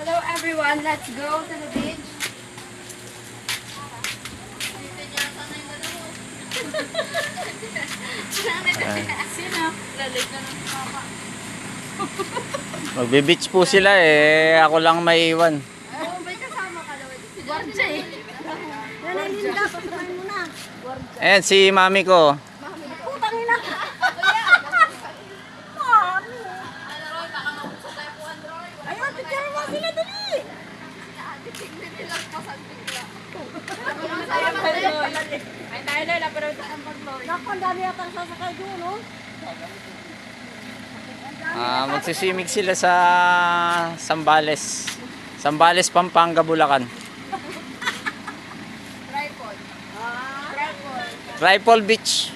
Hello everyone, let's go to the beach. Sino? Lalit na ng papa. Magbe-beach po sila eh. Ako lang may iwan. Oh, may kasama ka daw. Warja eh. Nanalinda, patuloy mo na. Ayan si mami ko. Putang ina. Mami. Ayun, picture mo sila dali. Ay, tayo na, pero ito ang pag-load. Naku, ang dami atang sasakay doon, no? Magsisimig sila sa Zambales. Zambales, Pampanga, Bulacan. Tripod. Tripod. Tripod Beach.